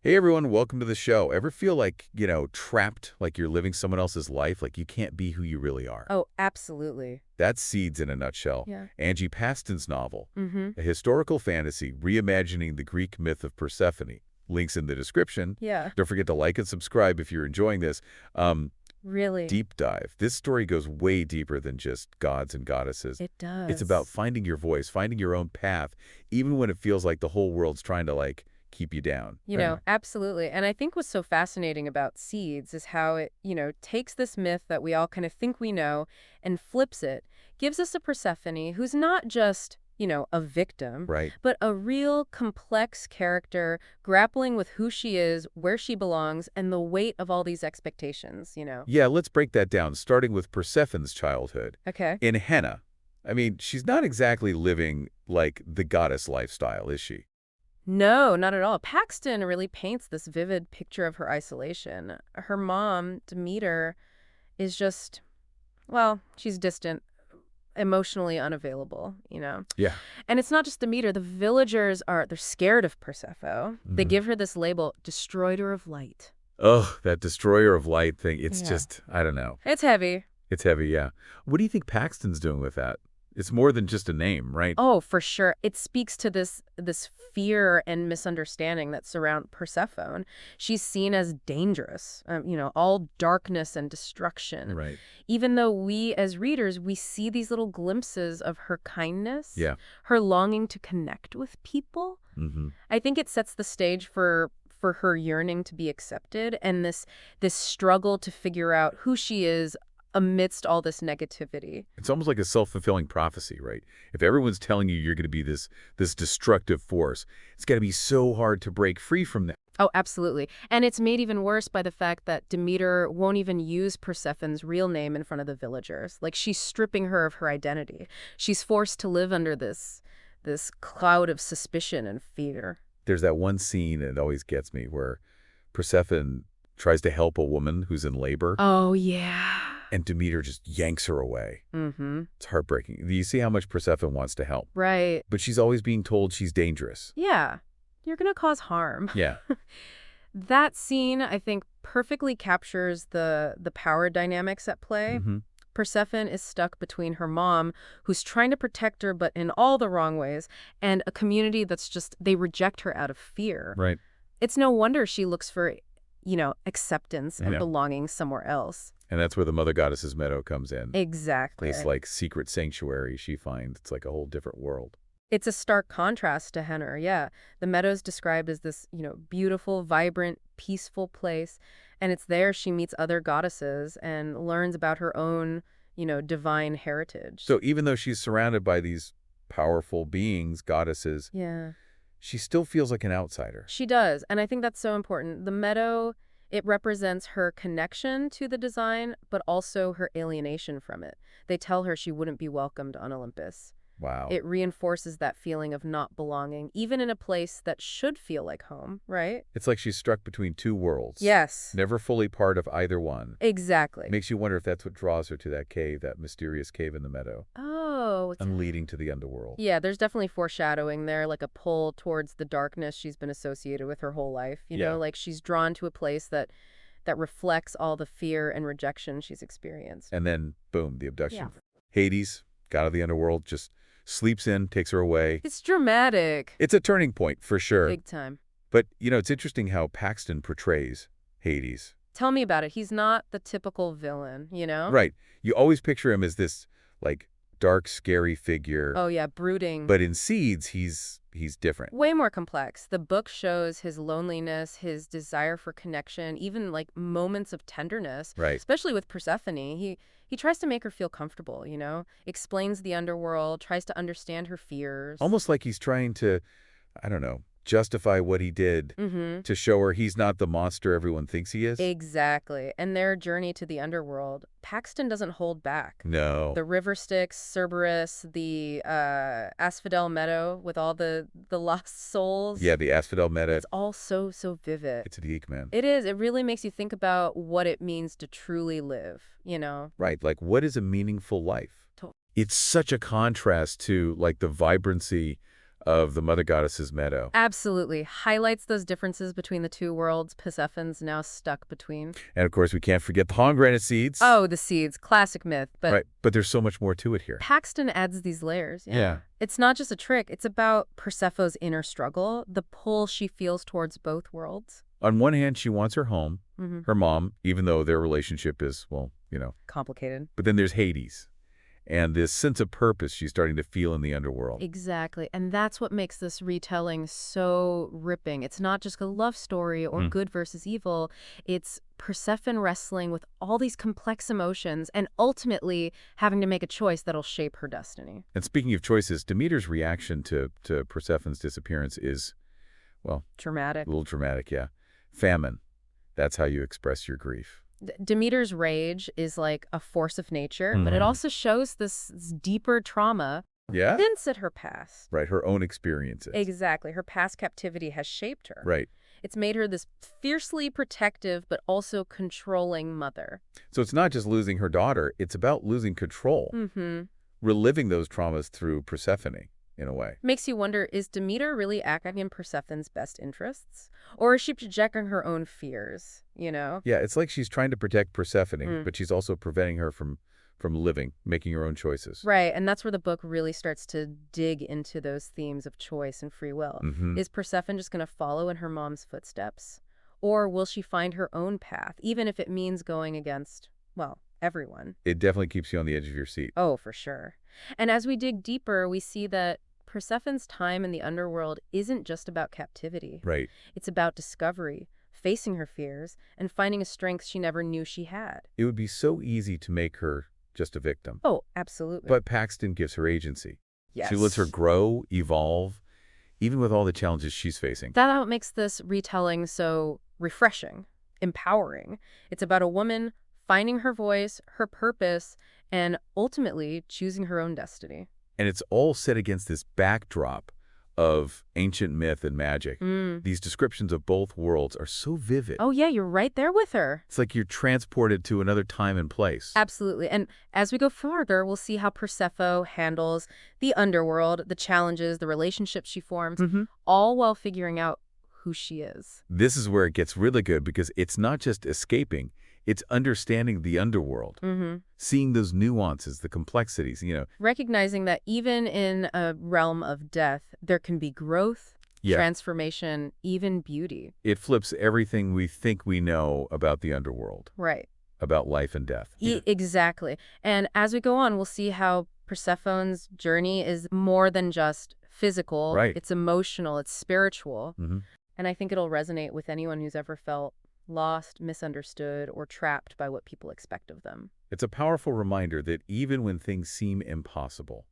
Hey everyone, welcome to the show. Ever feel like, trapped, like you're living someone else's life, like you can't be who you really are? Oh, absolutely. That's Seeds in a nutshell. Yeah. Angie Paxton's novel, Mm-hmm. a historical fantasy reimagining the Greek myth of Persephone. Links in the description. Yeah. Don't forget to like and subscribe if you're enjoying this. Um, Really. Deep dive. This story goes way deeper than just gods and goddesses. It It's about does. finding your voice, finding your own path, even when it feels like the whole world's trying to, keep you down. Absolutely. And I think what's so fascinating about Seeds is how it, takes this myth that we all kind of think we know and flips it, gives us a Persephone who's not just, a victim, Right. but a real complex character grappling with who she is, where she belongs, and the weight of all these expectations. Yeah, let's break that down, starting with Persephone's childhood. Okay. In Henna, I mean, she's not exactly living like the goddess lifestyle, is she? No, not at all. Paxton really paints this vivid picture of her isolation. Her mom, Demeter, is just, well, she's distant, emotionally unavailable. Yeah. And it's not just Demeter. The villagers they're scared of Persephone. They Hmm. give her this label, destroyer of light. Oh, that destroyer of light thing, it's Yeah. just, I don't know. It's heavy. It's heavy, yeah. What do you think Paxton's doing with that? It's more than just a name, right? Oh, for sure. It speaks to this fear and misunderstanding that surround Persephone. She's seen as dangerous, all darkness and destruction. Right. Even though we as readers, we see these little glimpses of her kindness, Yeah. her longing to connect with people. Mm-hmm. I think it sets the stage for her yearning to be accepted and this struggle to figure out who she is amidst all this negativity. It's almost like a self-fulfilling prophecy, right? If everyone's telling you you're going to be this destructive force, it's got to be so hard to break free from that. Oh, absolutely. And it's made even worse by the fact that Demeter won't even use Persephone's real name in front of the villagers. Like, she's stripping her of her identity. She's forced to live under this cloud of suspicion and fear. There's that one scene that always gets me where Persephone tries to help a woman who's in labor, Oh, yeah. and Demeter just yanks her away. Mm-hmm. It's heartbreaking. You see how much Persephone wants to help, Right. but she's always being told she's dangerous. Yeah. You're going to cause harm. Yeah. That scene, I think, perfectly captures the power dynamics at play. Hmm. Persephone is stuck between her mom, who's trying to protect her but in all the wrong ways, and a community that's just, they reject her out of fear. Right. It's no wonder she looks for, acceptance I and know. belonging somewhere else. And that's where the Mother Goddess's meadow comes in. Exactly. Place like secret sanctuary she finds. It's like a whole different world. It's a stark contrast to Henner, yeah. The meadow's described as this, beautiful, vibrant, peaceful place, and it's there she meets other goddesses and learns about her own, divine heritage. So even though she's surrounded by these powerful beings, goddesses, Yeah. she still feels like an outsider. She does, and I think that's so important. The meadow, it represents her connection to the design, but also her alienation from it. They tell her she wouldn't be welcomed on Olympus. Wow. It reinforces that feeling of not belonging, even in a place that should feel like home, right? It's like she's stuck between two worlds. Yes, Never fully part of either one. exactly. Makes you wonder if that's what draws her to that cave, that mysterious cave in the meadow, Oh, and leading to the underworld. yeah, there's definitely foreshadowing there, like a pull towards the darkness she's been associated with her whole life. Yeah. Like she's drawn to a place that reflects all the fear and rejection she's experienced. And then, boom, the abduction. Yeah. Hades, god of the underworld, just sleeps in, takes her away. It's dramatic. It's a turning point, for sure. Big time. But, it's interesting how Paxton portrays Hades. Tell me about it. He's not the typical villain. Right. You always picture him as this, dark, scary figure. Oh, yeah, brooding. But in Seeds, he's different. Way more complex. The book shows his loneliness, his desire for connection, even like moments of tenderness. Right. Especially with Persephone. He tries to make her feel comfortable, explains the underworld, tries to understand her fears. Almost like he's trying to, I don't know, justify what he did Mm-hmm. to show her he's not the monster everyone thinks he is. Exactly. And their journey to the underworld, Paxton doesn't hold back. No. The river Styx, Cerberus, the Asphodel Meadow with all the lost souls. Yeah, the Asphodel Meta. It's all so vivid. It's deep, man. It is. It really makes you think about what it means to truly live. Right, what is a meaningful life? To- It's such a contrast to, the vibrancy of the mother goddess's meadow. Absolutely. Highlights those differences between the two worlds Persephone's now stuck between. And of course, we can't forget the pomegranate seeds. Oh, the seeds. Classic myth. But Right, but there's so much more to it here. Paxton adds these layers. Yeah. It's not just a trick. It's about Persephone's inner struggle, the pull she feels towards both worlds. On one hand, she wants her home, her mom, even though their relationship is, well, Complicated. But then there's Hades, and this sense of purpose she's starting to feel in the underworld. Exactly. And that's what makes this retelling so ripping. It's not just a love story or good versus evil. It's Persephone wrestling with all these complex emotions and ultimately having to make a choice that'll shape her destiny. And speaking of choices, Demeter's reaction to Persephone's disappearance is, well, Dramatic. a little dramatic, yeah. Famine. That's how you express your grief. Demeter's rage is like a force of nature, but it also shows this deeper trauma. Yeah? Hints at her past. Right, her own experiences. Exactly. Her past captivity has shaped her. Right. It's made her this fiercely protective but also controlling mother. So it's not just losing her daughter, it's about losing control. Reliving those traumas through Persephone, in a way. Makes you wonder, is Demeter really acting in Persephone's best interests? Or is she projecting her own fears, Yeah, it's like she's trying to protect Persephone, but she's also preventing her from living, making her own choices. Right, and that's where the book really starts to dig into those themes of choice and free will. Is Persephone just going to follow in her mom's footsteps? Or will she find her own path, even if it means going against, well, everyone? It definitely keeps you on the edge of your seat. Oh, for sure. And as we dig deeper, we see that Persephone's time in the underworld isn't just about captivity. Right. It's about discovery, facing her fears, and finding a strength she never knew she had. It would be so easy to make her just a victim. Oh, absolutely. But Paxton gives her agency. Yes. She lets her grow, evolve, even with all the challenges she's facing. That's what makes this retelling so refreshing, empowering. It's about a woman finding her voice, her purpose, and ultimately choosing her own destiny. And it's all set against this backdrop of ancient myth and magic. These descriptions of both worlds are so vivid. Oh, yeah, you're right there with her. It's like you're transported to another time and place. Absolutely. And as we go farther, we'll see how Persephone handles the underworld, the challenges, the relationships she forms, all while figuring out who she is. This is where it gets really good because it's not just escaping, it's understanding the underworld, seeing those nuances, the complexities, Recognizing that even in a realm of death, there can be growth, transformation, even beauty. It flips everything we think we know about the underworld. Right. About life and death. Exactly. And as we go on, we'll see how Persephone's journey is more than just physical. Right. It's emotional. It's spiritual. And I think it'll resonate with anyone who's ever felt lost, misunderstood, or trapped by what people expect of them. It's a powerful reminder that even when things seem impossible,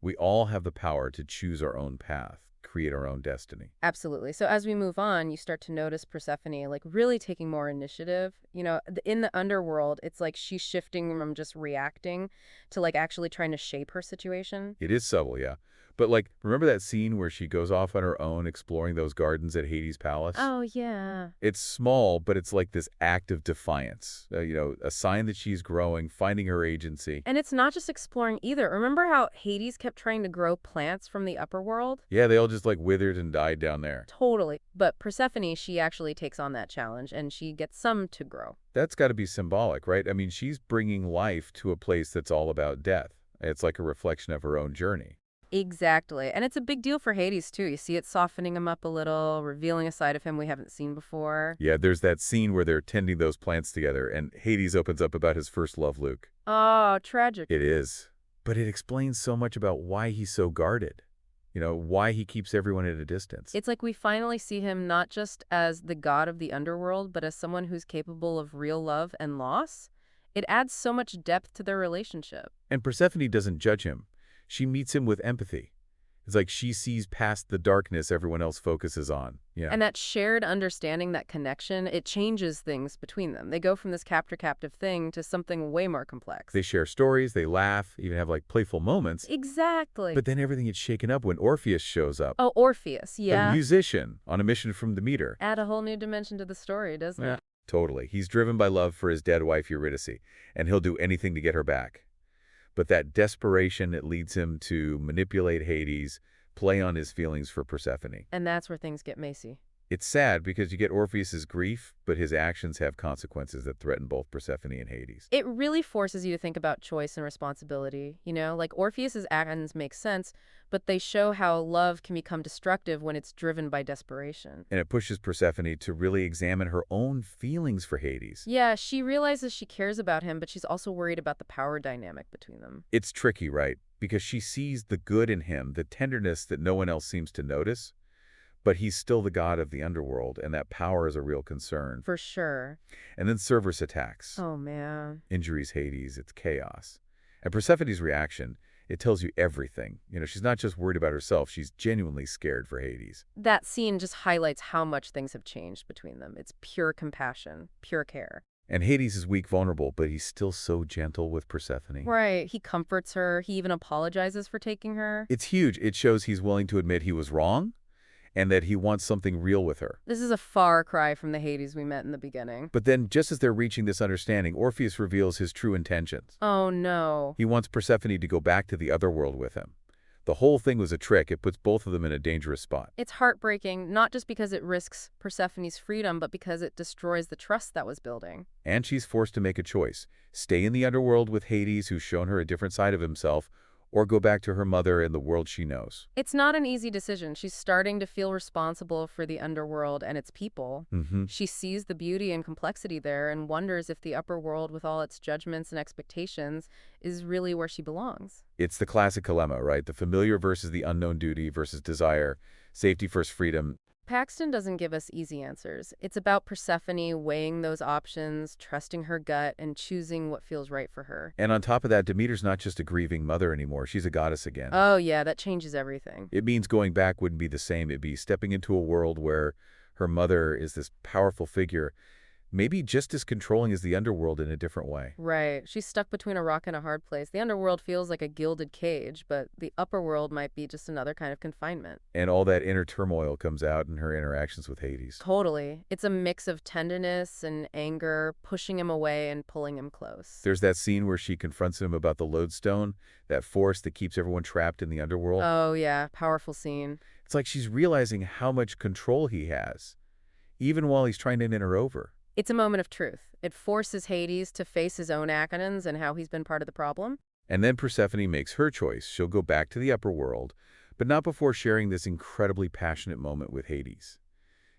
we all have the power to choose our own path, create our own destiny. Absolutely. So as we move on, you start to notice Persephone like really taking more initiative. In the underworld, it's like she's shifting from just reacting to like actually trying to shape her situation. It is subtle, yeah. But remember that scene where she goes off on her own exploring those gardens at Hades' palace? Oh, yeah. It's small, but it's like this act of defiance, a sign that she's growing, finding her agency. And it's not just exploring either. Remember how Hades kept trying to grow plants from the upper world? Yeah, they all just withered and died down there. Totally. But Persephone, she actually takes on that challenge and she gets some to grow. That's got to be symbolic, right? I mean, she's bringing life to a place that's all about death. It's like a reflection of her own journey. Exactly. And it's a big deal for Hades, too. You see it softening him up a little, revealing a side of him we haven't seen before. Yeah, there's that scene where they're tending those plants together, and Hades opens up about his first love, Luke. Oh, tragic. It is. But it explains so much about why he's so guarded. Why he keeps everyone at a distance. It's like we finally see him not just as the god of the underworld, but as someone who's capable of real love and loss. It adds so much depth to their relationship. And Persephone doesn't judge him. She meets him with empathy. It's like she sees past the darkness everyone else focuses on. Yeah. And that shared understanding, that connection, it changes things between them. They go from this captor-captive thing to something way more complex. They share stories, they laugh, even have playful moments. Exactly. But then everything gets shaken up when Orpheus shows up. Oh, Orpheus, yeah. A musician on a mission from Demeter. Add a whole new dimension to the story, doesn't it? Totally. He's driven by love for his dead wife Eurydice, and he'll do anything to get her back. But that desperation, it leads him to manipulate Hades, play on his feelings for Persephone. And that's where things get messy. It's sad because you get Orpheus's grief, but his actions have consequences that threaten both Persephone and Hades. It really forces you to think about choice and responsibility, you know? Like Orpheus's actions make sense, but they show how love can become destructive when it's driven by desperation. And it pushes Persephone to really examine her own feelings for Hades. Yeah, she realizes she cares about him, but she's also worried about the power dynamic between them. It's tricky, right? Because she sees the good in him, the tenderness that no one else seems to notice. But he's still the god of the underworld, and that power is a real concern. For sure. And then Cerberus attacks. Oh, man. Injuries Hades, it's chaos. And Persephone's reaction, it tells you everything. You know, she's not just worried about herself, she's genuinely scared for Hades. That scene just highlights how much things have changed between them. It's pure compassion, pure care. And Hades is weak, vulnerable, but he's still so gentle with Persephone. Right. He comforts her. He even apologizes for taking her. It's huge. It shows he's willing to admit he was wrong, and that he wants something real with her. This is a far cry from the Hades we met in the beginning. But then, just as they're reaching this understanding, Orpheus reveals his true intentions. Oh, no. He wants Persephone to go back to the otherworld with him. The whole thing was a trick. It puts both of them in a dangerous spot. It's heartbreaking, not just because it risks Persephone's freedom, but because it destroys the trust that was building. And she's forced to make a choice. Stay in the underworld with Hades, who's shown her a different side of himself, or go back to her mother and the world she knows. It's not an easy decision. She's starting to feel responsible for the underworld and its people. She sees the beauty and complexity there and wonders if the upper world, with all its judgments and expectations, is really where she belongs. It's the classic dilemma, right? The familiar versus the unknown, duty versus desire, safety versus freedom. Paxton doesn't give us easy answers. It's about Persephone weighing those options, trusting her gut, and choosing what feels right for her. And on top of that, Demeter's not just a grieving mother anymore. She's a goddess again. Oh, yeah, that changes everything. It means going back wouldn't be the same. It'd be stepping into a world where her mother is this powerful figure, maybe just as controlling as the underworld in a different way. Right. She's stuck between a rock and a hard place. The underworld feels like a gilded cage, but the upper world might be just another kind of confinement. And all that inner turmoil comes out in her interactions with Hades. Totally. It's a mix of tenderness and anger, pushing him away and pulling him close. There's that scene where she confronts him about the lodestone, that force that keeps everyone trapped in the underworld. Oh, yeah. Powerful scene. It's like she's realizing how much control he has, even while he's trying to win her over. It's a moment of truth. It forces Hades to face his own actions and how he's been part of the problem. And then Persephone makes her choice. She'll go back to the upper world, but not before sharing this incredibly passionate moment with Hades.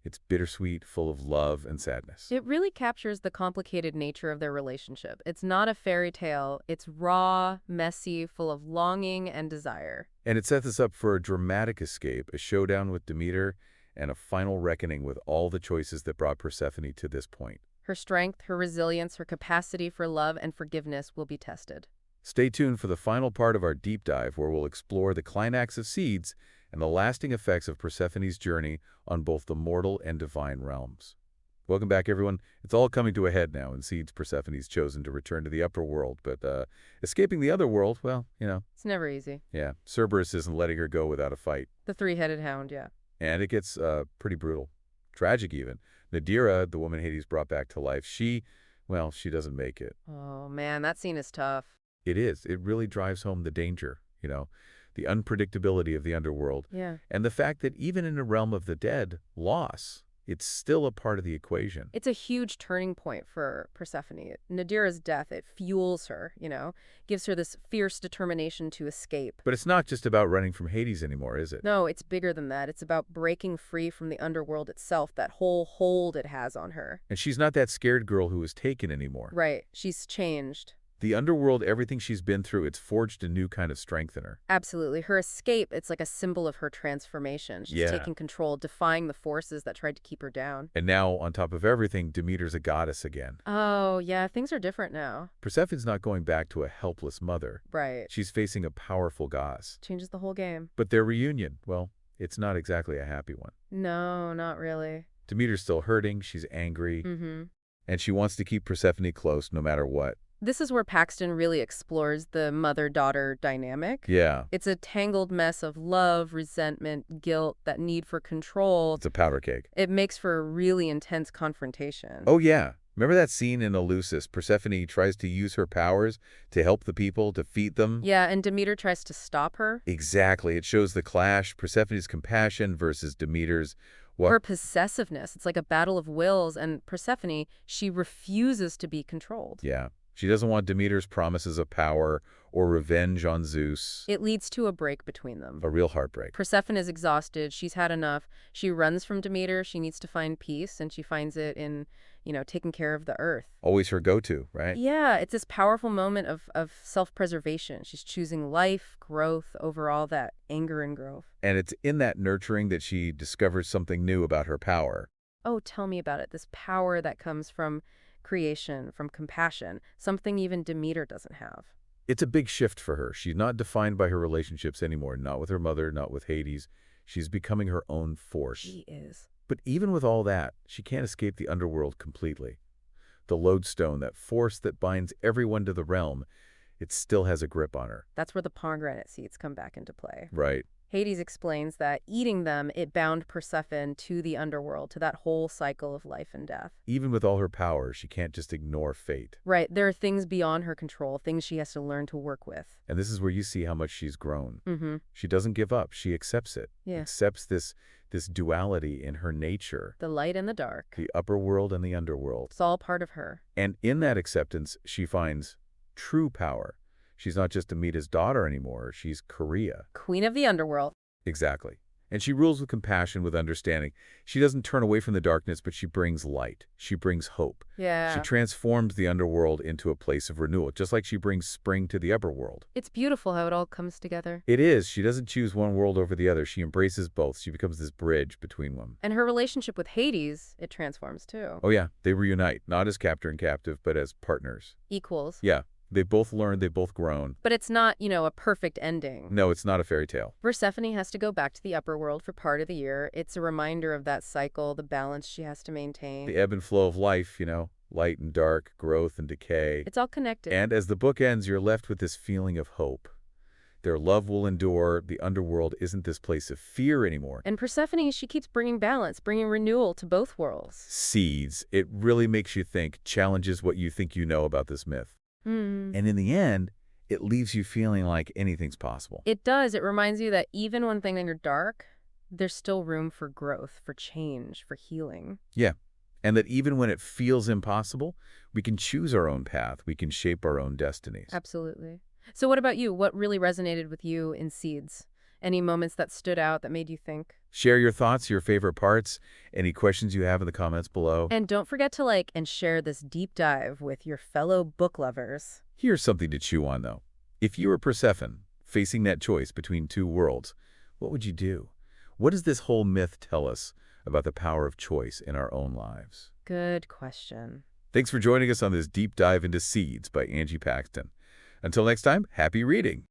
It's bittersweet, full of love and sadness. It really captures the complicated nature of their relationship. It's not a fairy tale. It's raw, messy, full of longing and desire. And it sets us up for a dramatic escape, a showdown with Demeter, and a final reckoning with all the choices that brought Persephone to this point. Her strength, her resilience, her capacity for love and forgiveness will be tested. Stay tuned for the final part of our deep dive, where we'll explore the climax of Seeds and the lasting effects of Persephone's journey on both the mortal and divine realms. Welcome back, everyone. It's all coming to a head now. In Seeds, Persephone's chosen to return to the upper world, but escaping the other world, well, you know. It's never easy. Yeah, Cerberus isn't letting her go without a fight. The three-headed hound, yeah. And it gets pretty brutal. Tragic, even. Nadira, the woman Hades brought back to life, she doesn't make it. Oh, man, that scene is tough. It is. It really drives home the danger, you know, the unpredictability of the underworld. Yeah. And the fact that even in the realm of the dead, loss, it's still a part of the equation. It's a huge turning point for Persephone. Nadira's death, it fuels her, you know, gives her this fierce determination to escape. But it's not just about running from Hades anymore, is it? No, it's bigger than that. It's about breaking free from the underworld itself, that whole hold it has on her. And she's not that scared girl who was taken anymore. Right. She's changed. The underworld, everything she's been through, it's forged a new kind of strength in her. Absolutely. Her escape, it's like a symbol of her transformation. She's taking control, defying the forces that tried to keep her down. And now, on top of everything, Demeter's a goddess again. Oh, yeah, things are different now. Persephone's not going back to a helpless mother. Right. She's facing a powerful goddess. Changes the whole game. But their reunion, well, it's not exactly a happy one. No, not really. Demeter's still hurting, she's angry, and she wants to keep Persephone close no matter what. This is where Paxton really explores the mother-daughter dynamic. Yeah. It's a tangled mess of love, resentment, guilt, that need for control. It's a powder keg. It makes for a really intense confrontation. Oh, yeah. Remember that scene in Eleusis? Persephone tries to use her powers to help the people, to feed them? Yeah, and Demeter tries to stop her. Exactly. It shows the clash, Persephone's compassion versus Demeter's, what? Her possessiveness. It's like a battle of wills, and Persephone, she refuses to be controlled. Yeah. She doesn't want Demeter's promises of power or revenge on Zeus. It leads to a break between them. A real heartbreak. Persephone is exhausted. She's had enough. She runs from Demeter. She needs to find peace, and she finds it in, taking care of the earth. Always her go-to, right? Yeah, it's this powerful moment of self-preservation. She's choosing life, growth, over all that anger and growth. And it's in that nurturing that she discovers something new about her power. Oh, tell me about it. This power that comes from creation, from compassion, something even Demeter doesn't have. It's a big shift for her. She's not defined by her relationships anymore, not with her mother, not with Hades. She's becoming her own force. She is. But even with all that, she can't escape the underworld completely. The lodestone, that force that binds everyone to the realm, it still has a grip on her. That's where the pomegranate seeds come back into play. Right. Hades explains that eating them, it bound Persephone to the underworld, to that whole cycle of life and death. Even with all her power, she can't just ignore fate. Right. There are things beyond her control, things she has to learn to work with. And this is where you see how much she's grown. Mm-hmm. She doesn't give up. She accepts it. Yeah. Accepts this duality in her nature. The light and the dark. The upper world and the underworld. It's all part of her. And in that acceptance, she finds true power. She's not just Demeter's daughter anymore. She's Korea. Queen of the underworld. Exactly. And she rules with compassion, with understanding. She doesn't turn away from the darkness, but she brings light. She brings hope. Yeah. She transforms the underworld into a place of renewal, just like she brings spring to the upper world. It's beautiful how it all comes together. It is. She doesn't choose one world over the other. She embraces both. She becomes this bridge between them. And her relationship with Hades, it transforms too. Oh, yeah. They reunite, not as captor and captive, but as partners. Equals. Yeah. They both learned, they both grown. But it's not, a perfect ending. No, it's not a fairy tale. Persephone has to go back to the upper world for part of the year. It's a reminder of that cycle, the balance she has to maintain. The ebb and flow of life, light and dark, growth and decay. It's all connected. And as the book ends, you're left with this feeling of hope. Their love will endure. The underworld isn't this place of fear anymore. And Persephone, she keeps bringing balance, bringing renewal to both worlds. Seeds. It really makes you think, challenges what you think you know about this myth. And in the end, it leaves you feeling like anything's possible. It does. It reminds you that even when things are dark, there's still room for growth, for change, for healing. Yeah. And that even when it feels impossible, we can choose our own path. We can shape our own destinies. Absolutely. So what about you? What really resonated with you in Seeds? Any moments that stood out that made you think? Share your thoughts, your favorite parts, any questions you have in the comments below. And don't forget to like and share this deep dive with your fellow book lovers. Here's something to chew on, though. If you were Persephone, facing that choice between two worlds, what would you do? What does this whole myth tell us about the power of choice in our own lives? Good question. Thanks for joining us on this deep dive into Seeds by Angie Paxton. Until next time, happy reading!